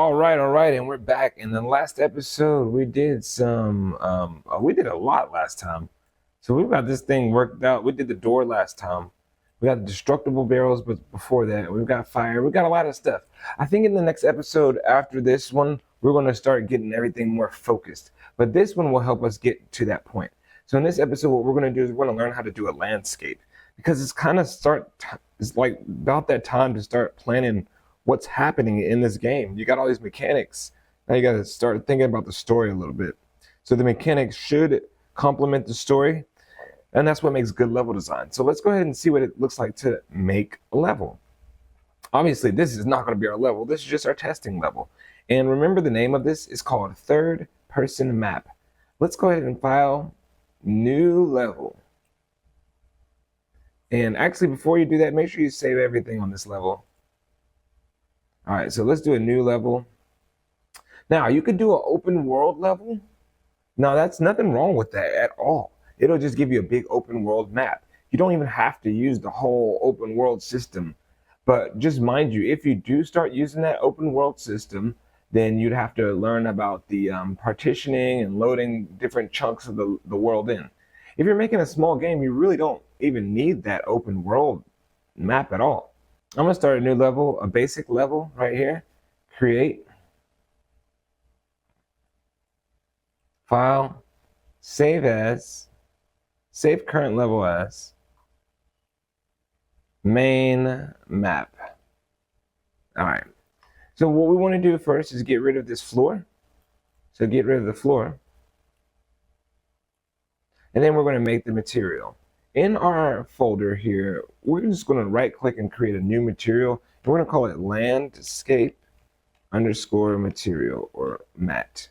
All right, and we're back. In the last episode, we did we did a lot last time. So we've got this thing worked out. We did the door last time. We got destructible barrels, but before that, we've got fire. We got a lot of stuff. I think in the next episode after this one, we're going to start getting everything more focused. But this one will help us get to that point. So in this episode, what we're going to do is we're going to learn how to do a landscape because it's like about that time to start planning what's happening in this game. You got all these mechanics. Now you got to start thinking about the story a little bit. So the mechanics should complement the story, and that's what makes good level design. So let's go ahead and see what it looks like to make a level. Obviously, this is not going to be our level. This is just our testing level. And remember, the name of this is called third person map. Let's go ahead and file new level. And actually, before you do that, make sure you save everything on this level. All right, so let's do a new level. Now, you could do an open world level. Now, that's nothing wrong with that at all. It'll just give you a big open world map. You don't even have to use the whole open world system. But just mind you, if you do start using that open world system, then you'd have to learn about the partitioning and loading different chunks of the world in. If you're making a small game, you really don't even need that open world map at all. I'm going to start a new level, a basic level right here. Create. File. Save as. Save current level as. Main map. All right. So what we want to do first is get rid of this floor. So get rid of the floor. And then we're going to make the material. In our folder here, we're just going to right click and create a new material. We're going to call it landscape underscore material or mat.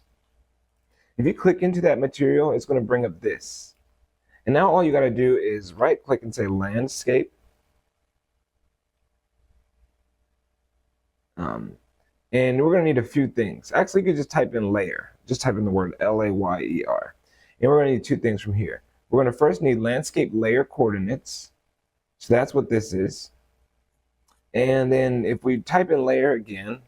If you click into that material, it's going to bring up this. And now all you got to do is right click and say landscape. And we're going to need a few things. Actually, you could just type in layer. Just type in the word L-A-Y-E-R. And we're going to need two things from here. We're going to first need landscape layer coordinates. So that's what this is. And then if we type in layer again,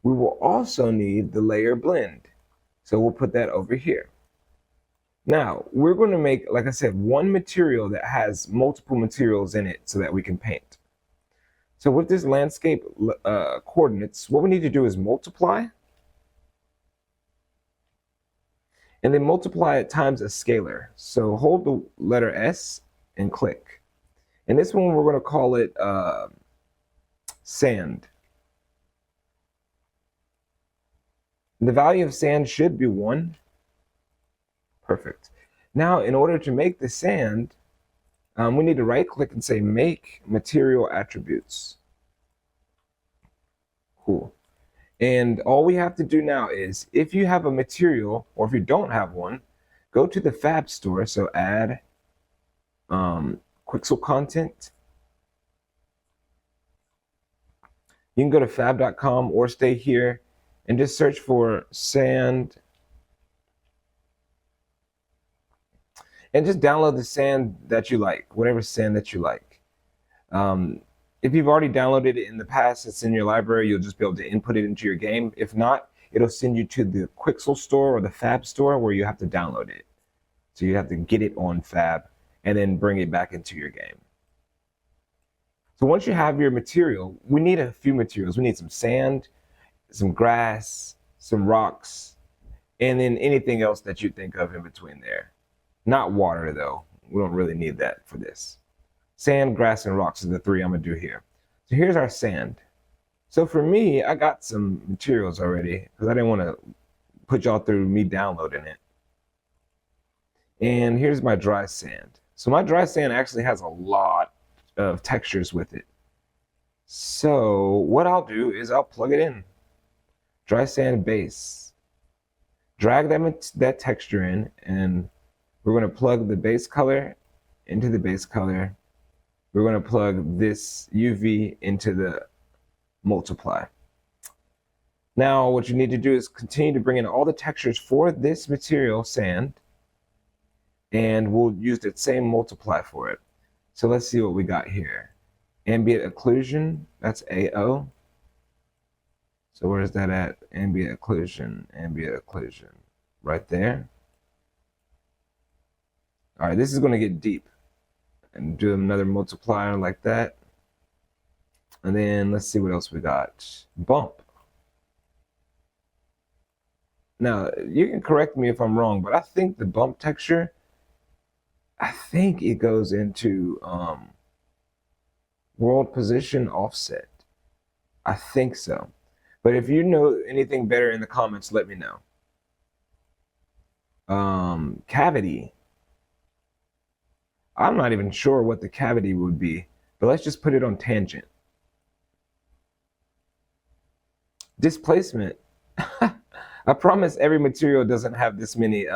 we will also need the layer blend. So we'll put that over here. Now, we're going to make, like I said, one material that has multiple materials in it so that we can paint. So with this landscape coordinates, what we need to do is multiply. And then multiply it times a scalar. So hold the letter S and click. And this one we're going to call it sand. The value of sand should be 1. Perfect. Now, in order to make the sand, we need to right click and say make material attributes. Cool. And all we have to do now is, if you have a material, or if you don't have one, go to the Fab store. So add Quixel content. You can go to fab.com or stay here and just search for sand. And just download the sand that you like, whatever sand that you like. If you've already downloaded it in the past, it's in your library, you'll just be able to input it into your game. If not, it'll send you to the Quixel store or the Fab store where you have to download it. So you have to get it on Fab and then bring it back into your game. So once you have your material, we need a few materials. We need some sand, some grass, some rocks, and then anything else that you think of in between there. Not water, though. We don't really need that for this. Sand, grass, and rocks are the 3 I'm going to do here. So here's our sand. So for me, I got some materials already because I didn't want to put y'all through me downloading it. And here's my dry sand. So my dry sand actually has a lot of textures with it. So what I'll do is I'll plug it in. Dry sand base. Drag that texture in, and we're going to plug the base color into the base color. We're going to plug this UV into the multiply. Now, what you need to do is continue to bring in all the textures for this material, sand, and we'll use the same multiply for it. So let's see what we got here. Ambient occlusion, that's AO. So where's that at? Ambient occlusion, right there. All right, this is going to get deep. And do another multiplier like that. And then let's see what else we got. Bump. Now, you can correct me if I'm wrong, but I think the bump texture, I think it goes into world position offset. I think so. But if you know anything better in the comments, let me know. Cavity. I'm not even sure what the cavity would be, but let's just put it on tangent. Displacement. I promise every material doesn't have this many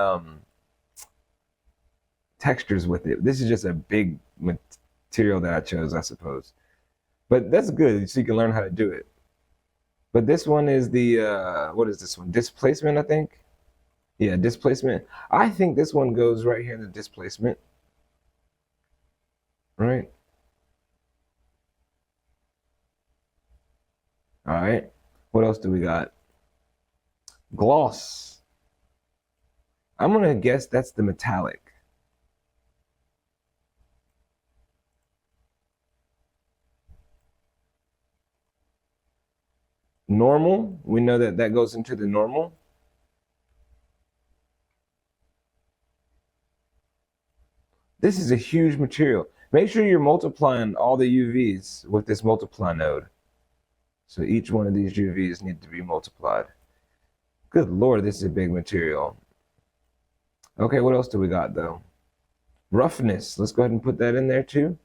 textures with it. This is just a big material that I chose, I suppose. But that's good, so you can learn how to do it. But this one is the, what is this one? Displacement, I think. Yeah, displacement. I think this one goes right here in the displacement. Right? All right. What else do we got? Gloss. I'm going to guess that's the metallic. Normal. We know that that goes into the normal. This is a huge material. Make sure you're multiplying all the UVs with this multiply node. So each one of these UVs need to be multiplied. Good Lord, this is a big material. Okay, what else do we got though? Roughness. Let's go ahead and put that in there too.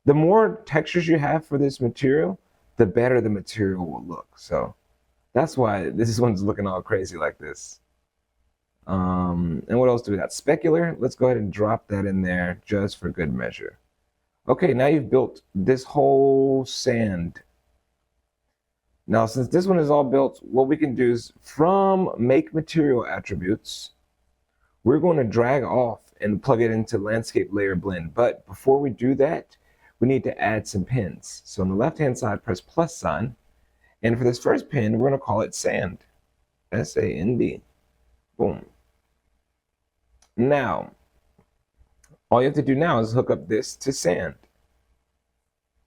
The more textures you have for this material, the better the material will look. So that's why this one's looking all crazy like this. And what else do we got? Specular. Let's go ahead and drop that in there just for good measure. Okay, now you've built this whole sand. Now, since this one is all built, what we can do is from make material attributes, we're going to drag off and plug it into landscape layer blend. But before we do that, we need to add some pins. So on the left-hand side, press plus sign. And for this first pin, we're going to call it sand. S-A-N-D. Boom. Now, all you have to do now is hook up this to sand.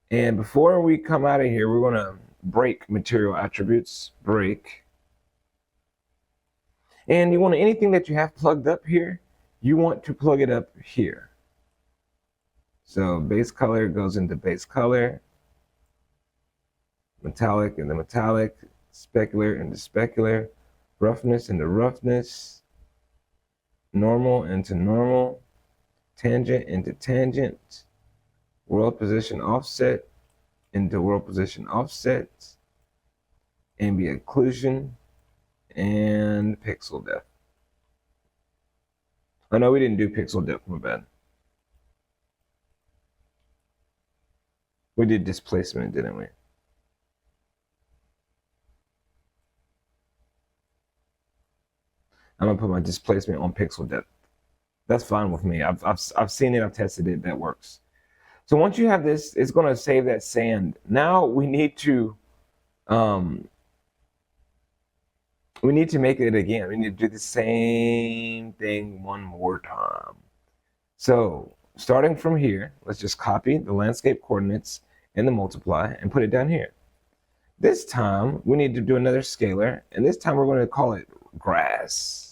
And before we come out of here, we're going to break material attributes, break. And you want anything that you have plugged up here, you want to plug it up here. So base color goes into base color, metallic into metallic, specular into specular, roughness into roughness, normal into normal, tangent into tangent, world position offset into world position offset, ambient occlusion, and pixel depth. Oh no, we didn't do pixel depth, my bad. We did displacement, didn't we? I'm gonna put my displacement on pixel depth. That's fine with me. I've seen it, I've tested it, that works. So once you have this, it's gonna save that sand. Now we need to make it again. We need to do the same thing one more time. So starting from here, let's just copy the landscape coordinates and the multiply and put it down here. This time we need to do another scalar, and this time we're going to call it grass.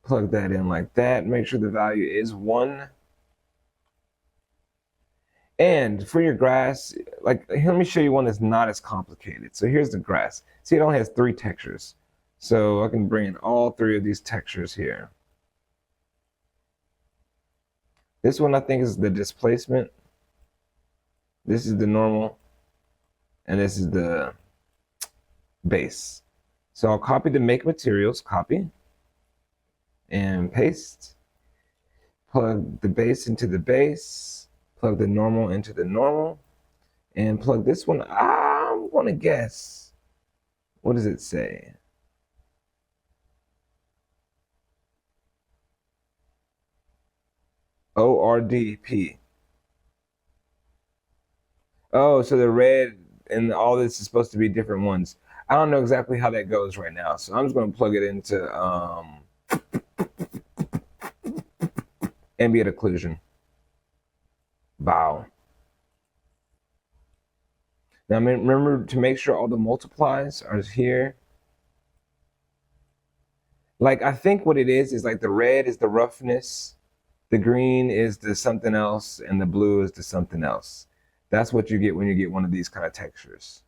Plug that in like that. Make sure the value is 1. And for your grass, like, let me show you one that's not as complicated. So here's the grass. See, it only has 3 textures. So I can bring in all 3 of these textures here. This one I think is the displacement. This is the normal. And this is the base. So I'll copy the make materials, copy, and paste. Plug the base into the base. Plug the normal into the normal. And plug this one, I'm gonna guess. What does it say? ORDP. Oh, so the red and all this is supposed to be different ones. I don't know exactly how that goes right now, so I'm just going to plug it into ambient occlusion. Bow. Now remember to make sure all the multiplies are here. Like I think what it is like the red is the roughness, the green is the something else, and the blue is the something else. That's what you get when you get one of these kind of textures.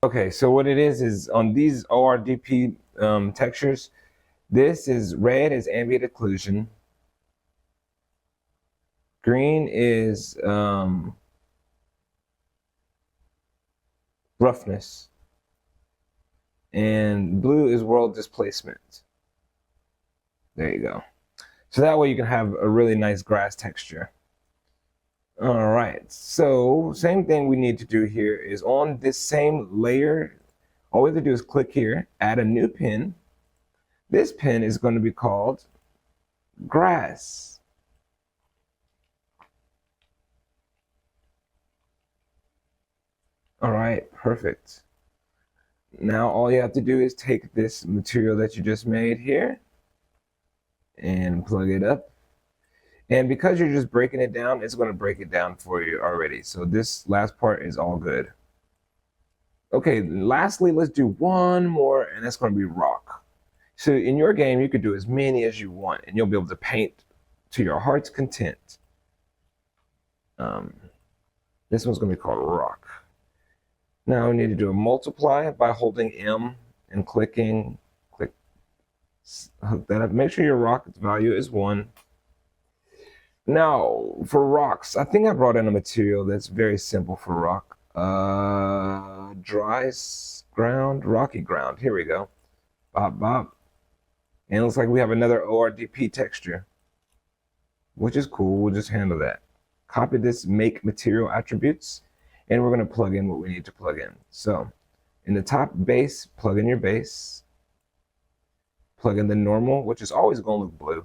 Okay, so what it is on these ORDP textures, this is red is ambient occlusion, green is roughness, and blue is world displacement. There you go. So that way you can have a really nice grass texture. All right, so same thing we need to do here is on this same layer, all we have to do is click here, add a new pin. This pin is going to be called grass. All right, perfect. Now all you have to do is take this material that you just made here and plug it up. And because you're just breaking it down, it's going to break it down for you already. So this last part is all good. Okay, lastly, let's do one more, and that's going to be rock. So in your game, you could do as many as you want, and you'll be able to paint to your heart's content. This one's going to be called rock. Now we need to do a multiply by holding M and clicking. Click, hook that up. Make sure your rock value is 1. Now, for rocks, I think I brought in a material that's very simple for rock. Dry ground, rocky ground. Here we go. Bop, bop. And it looks like we have another ORDP texture, which is cool. We'll just handle that. Copy this make material attributes, and we're going to plug in what we need to plug in. So, in the top base, plug in your base. Plug in the normal, which is always going to look blue.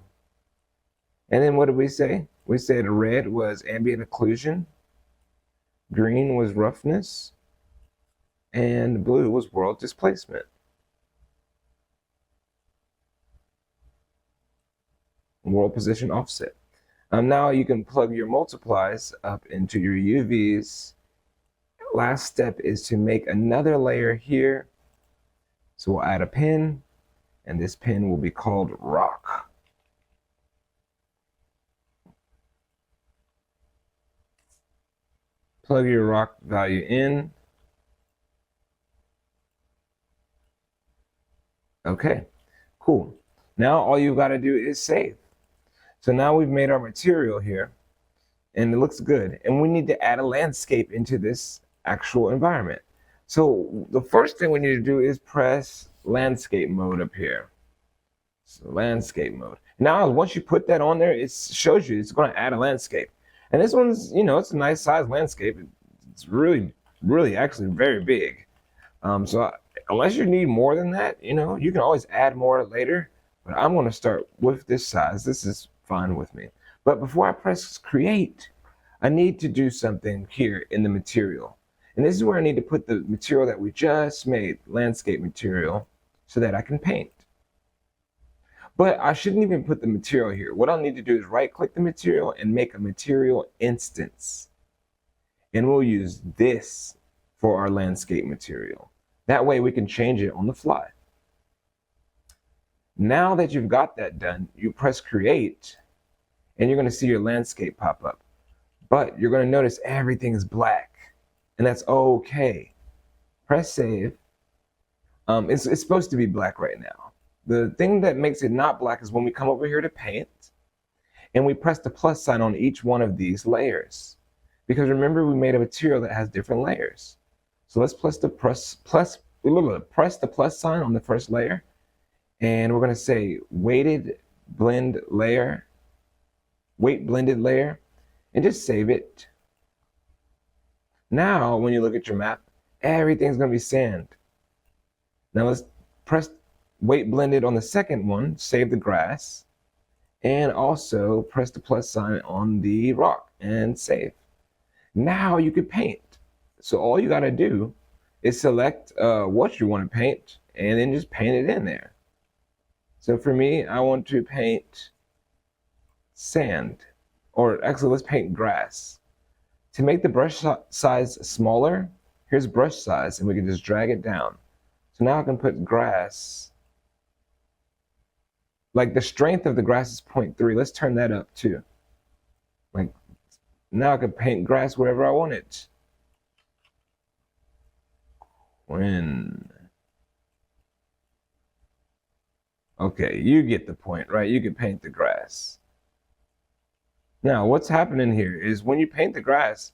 And then what did we say? We said red was ambient occlusion, green was roughness, and blue was world displacement. World position offset. Now you can plug your multiplies up into your UVs. Last step is to make another layer here. So we'll add a pin, and this pin will be called rock. Plug your rock value in. Okay, cool. Now all you've got to do is save. So now we've made our material here, and it looks good. And we need to add a landscape into this actual environment. So the first thing we need to do is press landscape mode up here. So landscape mode. Now, once you put that on there, it shows you it's going to add a landscape. And this one's, it's a nice size landscape. It's really, really actually very big. So unless you need more than that, you can always add more later. But I'm going to start with this size. This is fine with me. But before I press create, I need to do something here in the material. And this is where I need to put the material that we just made, landscape material, so that I can paint. But I shouldn't even put the material here. What I'll need to do is right click the material and make a material instance. And we'll use this for our landscape material. That way we can change it on the fly. Now that you've got that done, you press create, and you're going to see your landscape pop up. But you're going to notice everything is black, and that's okay. Press save. It's supposed to be black right now. The thing that makes it not black is when we come over here to paint, and we press the plus sign on each one of these layers. Because remember, we made a material that has different layers. So let's press the plus sign on the first layer, and we're going to say weighted blend layer, weight blended layer, and just save it. Now, when you look at your map, everything's going to be sand. Now let's press weight blended on the second one, save the grass, and also press the plus sign on the rock and save. Now you can paint. So all you gotta do is select what you want to paint and then just paint it in there. So for me, I want to paint sand, or actually let's paint grass. To make the brush size smaller, here's brush size, and we can just drag it down. So now I can put grass, like the strength of the grass is 0.3. Let's turn that up too. Like now I can paint grass wherever I want it. Quinn. Okay, you get the point, right? You can paint the grass. Now, what's happening here is when you paint the grass,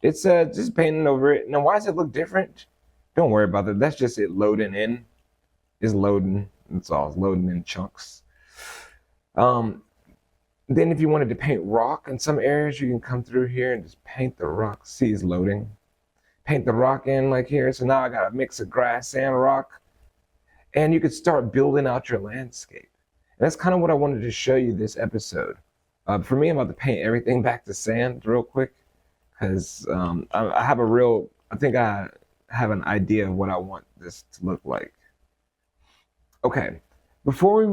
it's just painting over it. Now, why does it look different? Don't worry about that. That's just it loading in. It's loading. It's all loading in chunks. Then if you wanted to paint rock in some areas, you can come through here and just paint the rock. See, it's loading. Paint the rock in like here. So now I got a mix of grass and rock. And you could start building out your landscape. And that's kind of what I wanted to show you this episode. For me, I'm about to paint everything back to sand real quick because I have I think I have an idea of what I want this to look like. Okay, before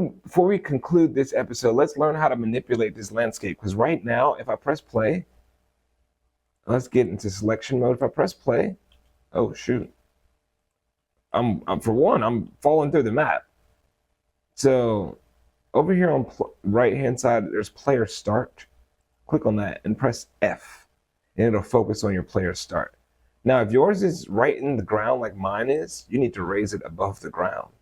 we conclude this episode, let's learn how to manipulate this landscape, because right now, if I press play, let's get into selection mode. If I press play, oh shoot. I'm falling through the map. So over here on right hand side, there's player start. Click on that and press F, and it'll focus on your player start. Now, if yours is right in the ground like mine is, you need to raise it above the ground.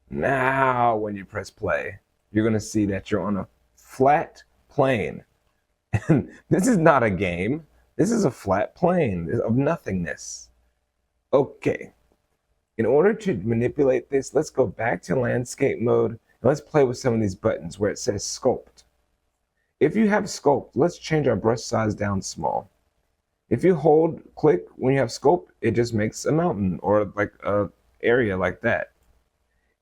Now, when you press play, you're going to see that you're on a flat plane. And this is not a game. This is a flat plane of nothingness. Okay. In order to manipulate this, let's go back to landscape mode and let's play with some of these buttons where it says sculpt. If you have sculpt, let's change our brush size down small. If you click when you have sculpt, it just makes a mountain or like a area like that.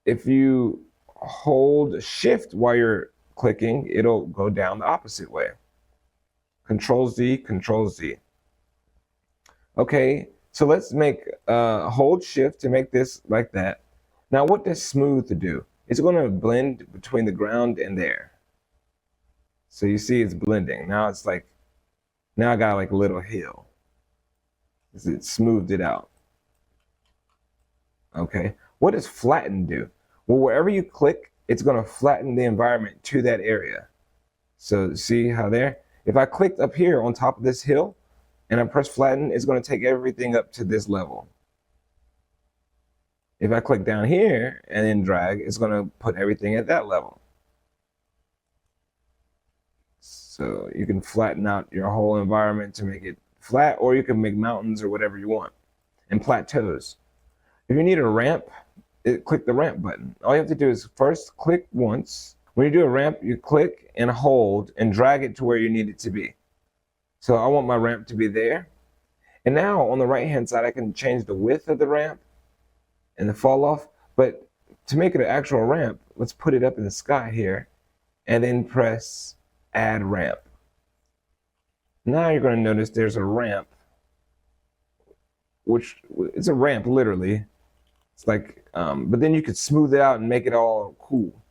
If you hold shift while you're clicking, it'll go down the opposite way. Control Z, Control Z. Okay, so let's make hold shift to make this like that. Now what does smooth to do? It's going to blend between the ground and there. So you see it's blending. Now it's like, now I got like a little hill. It smoothed it out. Okay, what does flatten do? Well, wherever you click, it's going to flatten the environment to that area. So see how there? If I clicked up here on top of this hill and I press flatten, it's going to take everything up to this level. If I click down here and then drag, it's going to put everything at that level. So you can flatten out your whole environment to make it flat, or you can make mountains or whatever you want, and plateaus. If you need a ramp, click the ramp button. All you have to do is first click once. When you do a ramp, you click and hold and drag it to where you need it to be. So I want my ramp to be there. And now on the right hand side, I can change the width of the ramp and the fall off. But to make it an actual ramp, let's put it up in the sky here and then press add ramp. Now you're going to notice there's a ramp, which it's a ramp literally. It's like, but then you could smooth it out and make it all cool.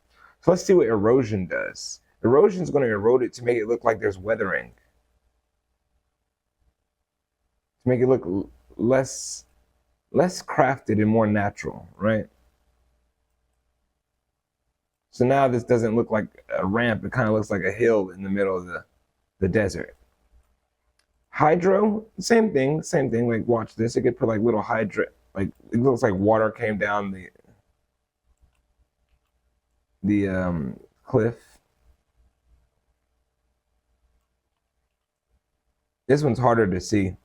So let's see what erosion does. Erosion is going to erode it to make it look like there's weathering. To make it look less crafted and more natural, right? So now this doesn't look like a ramp. It kind of looks like a hill in the middle of the desert. Hydro, same thing. Like watch this. It could put like little hydro, like it looks like water came down the cliff. This one's harder to see,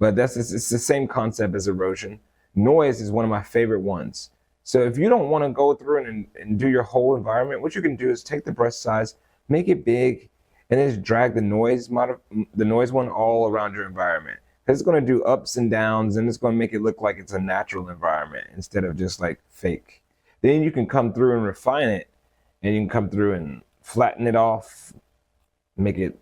but it's the same concept as erosion. Noise is one of my favorite ones. So if you don't want to go through and do your whole environment, what you can do is take the brush size, make it big, and then just drag the noise one all around your environment. It's going to do ups and downs, and it's going to make it look like it's a natural environment instead of just like fake. Then you can come through and refine it, and you can come through and flatten it off, make it,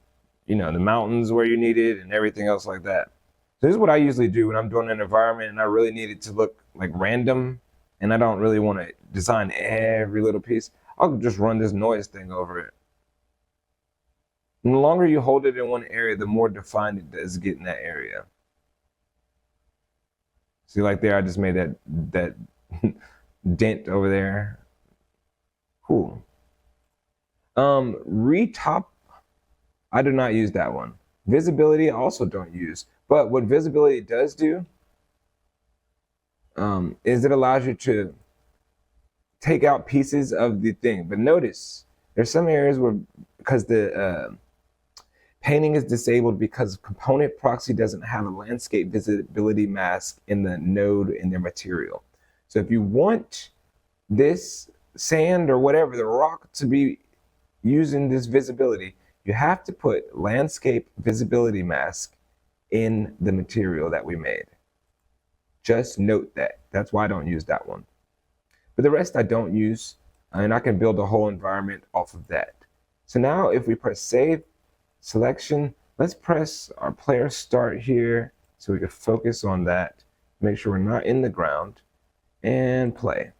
the mountains where you need it and everything else like that. So this is what I usually do when I'm doing an environment and I really need it to look like random and I don't really want to design every little piece. I'll just run this noise thing over it. And the longer you hold it in one area, the more defined it does get in that area. See, like there, I just made that dent over there. Cool. Retop, I do not use that one. Visibility, I also don't use. But what visibility does do is it allows you to take out pieces of the thing. But notice, there's some areas where, because the painting is disabled because component proxy doesn't have a landscape visibility mask in the node in their material. So if you want this sand or whatever, the rock, to be using this visibility, you have to put landscape visibility mask in the material that we made. Just note that. That's why I don't use that one. But the rest I don't use, and I can build a whole environment off of that. So now if we press save, selection, let's press our player start here so we can focus on that, make sure we're not in the ground, and play.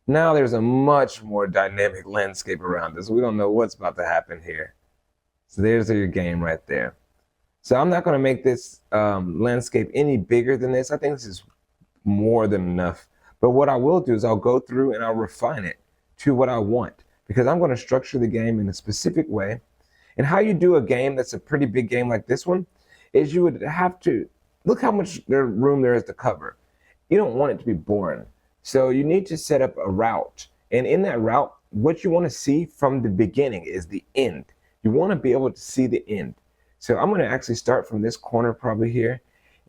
Now there's a much more dynamic landscape around us. We don't know what's about to happen here. So there's your game right there. So I'm not going to make this landscape any bigger than this. I think this is more than enough. But what I will do is I'll go through and I'll refine it to what I want, because I'm going to structure the game in a specific way. And how you do a game that's a pretty big game like this one is you would have to look how much room there is to cover. You don't want it to be boring. So you need to set up a route. And in that route, what you want to see from the beginning is the end. You want to be able to see the end. So I'm going to actually start from this corner probably here.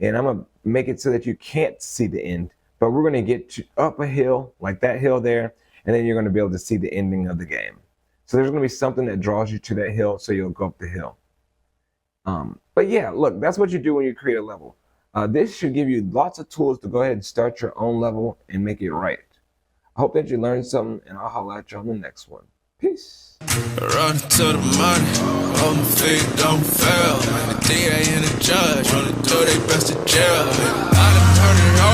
And I'm going to make it so that you can't see the end. But we're going to get up a hill, like that hill there. And then you're going to be able to see the ending of the game. So there's going to be something that draws you to that hill, so you'll go up the hill. But yeah, look, that's what you do when you create a level. This should give you lots of tools to go ahead and start your own level and make it right. I hope that you learned something, and I'll holler at you on the next one. Peace. Run to the money, on my feet, don't fail. The DA and the judge, wanna do their best to jail. I done heard it all.